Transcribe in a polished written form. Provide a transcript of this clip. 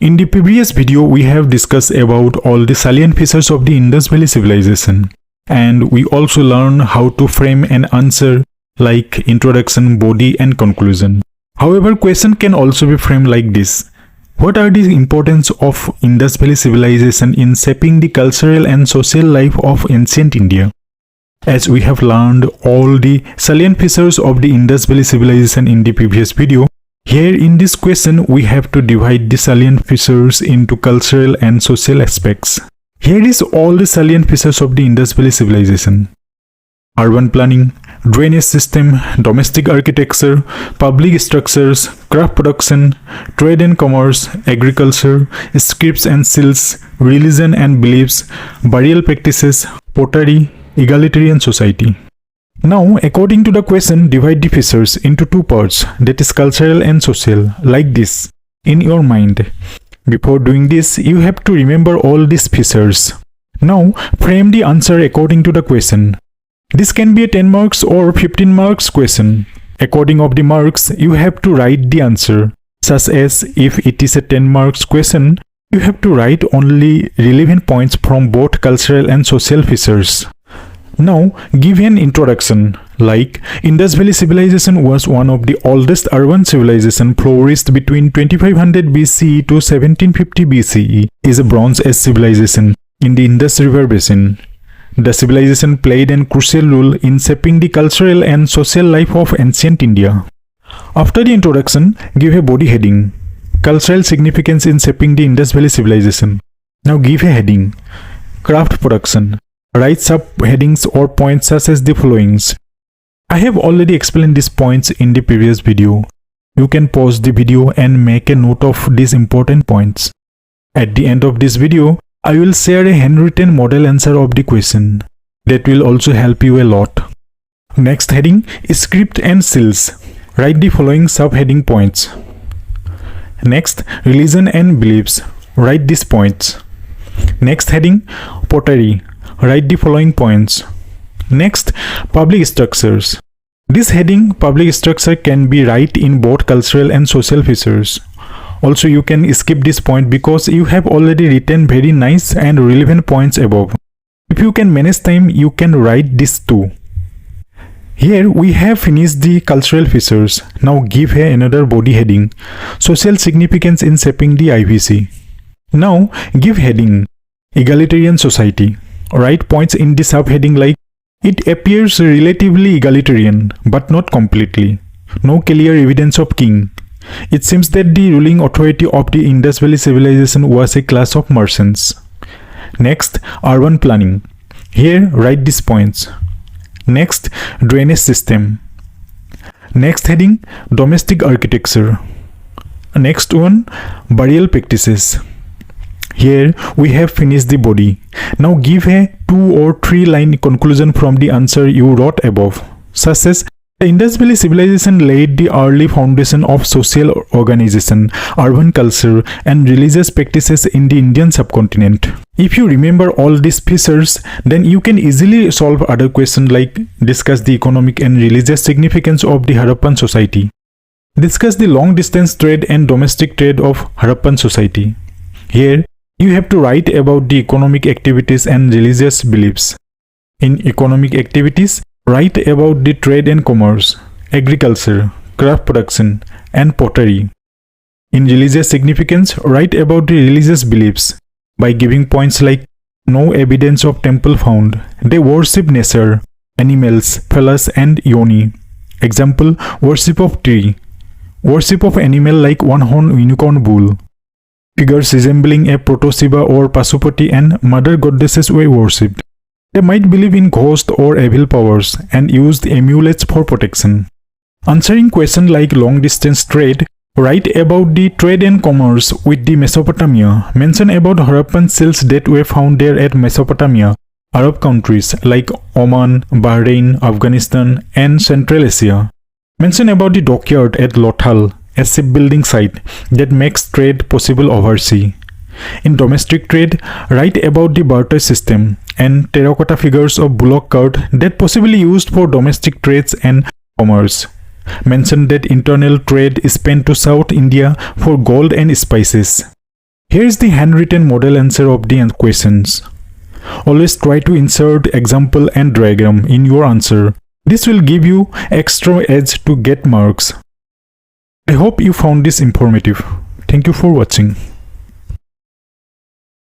In the previous video, we have discussed about all the salient features of the Indus Valley civilization, and we also learned how to frame an answer like introduction, body and conclusion. However, question can also be framed like this. What are the importance of Indus Valley civilization in shaping the cultural and social life of ancient India? As we have learned all the salient features of the Indus Valley civilization in the previous video, here in this question we have to divide the salient features into cultural and social aspects. Here is all the salient features of the Indus Valley civilization. Urban planning, drainage system, domestic architecture, public structures, craft production, trade and commerce, agriculture, scripts and seals, religion and beliefs, burial practices, pottery, egalitarian society. Now, according to the question, divide the features into two parts, that is cultural and social, like this, in your mind. Before doing this, you have to remember all these features. Now, frame the answer according to the question. This can be a 10 marks or 15 marks question. According of the marks, you have to write the answer, such as if it is a 10 marks question, you have to write only relevant points from both cultural and social features. Now, give an introduction, like Indus Valley civilization was one of the oldest urban civilization, flourished between 2500 BCE to 1750 BCE, is a Bronze Age civilization in the Indus River basin. The civilization played a crucial role in shaping the cultural and social life of ancient India. After the introduction, give a body heading, cultural significance in shaping the Indus Valley civilization. Now give a heading, craft production. Write subheadings or points such as the following. I have already explained these points in the previous video. You can pause the video and make a note of these important points. At the end of this video, I will share a handwritten model answer of the question. That will also help you a lot. Next heading is script and seals. Write the following subheading points. Next, religion and beliefs. Write these points. Next heading, pottery. Write the following points. Next, public structures. This heading, public structure, can be right in both cultural and social features. Also, you can skip this point because you have already written very nice and relevant points above. If you can manage time, you can write this too. Here we have finished the cultural features. Now give another body heading, social significance in shaping the IVC. Now give heading, egalitarian society. Write points in the subheading like, it appears relatively egalitarian, but not completely. No clear evidence of king. It seems that the ruling authority of the Indus Valley civilization was a class of merchants. Next, urban planning. Here, write these points. Next, drainage system. Next heading, domestic architecture. Next one, burial practices. Here we have finished the body. Now give a 2 or 3 line conclusion from the answer you wrote above, such as the Indus Valley civilization laid the early foundation of social organization, urban culture and religious practices in the Indian subcontinent. If you remember all these features, then you can easily solve other questions like discuss the economic and religious significance of the Harappan society. Discuss the long distance trade and domestic trade of Harappan society. Here you have to write about the economic activities and religious beliefs. In economic activities, write about the trade and commerce, agriculture, craft production, and pottery. In religious significance, write about the religious beliefs by giving points like no evidence of temple found. They worship nature, animals, phallus, and yoni. Example, worship of tree. Worship of animal like one-horned unicorn bull. Figures resembling a proto-Shiva or Pasupati and mother goddesses were worshipped. They might believe in ghosts or evil powers and used amulets for protection. Answering questions like long distance trade, write about the trade and commerce with the Mesopotamia. Mention about Harappan seals that were found there at Mesopotamia, Arab countries like Oman, Bahrain, Afghanistan and Central Asia. Mention about the dockyard at Lothal, a shipbuilding site that makes trade possible overseas. In domestic trade, write about the barter system and terracotta figures of bullock cart that possibly used for domestic trades and commerce. Mention that internal trade is spent to South India for gold and spices. Here is the handwritten model answer of the questions. Always try to insert example and diagram in your answer. This will give you extra edge to get marks. I hope you found this informative. Thank you for watching.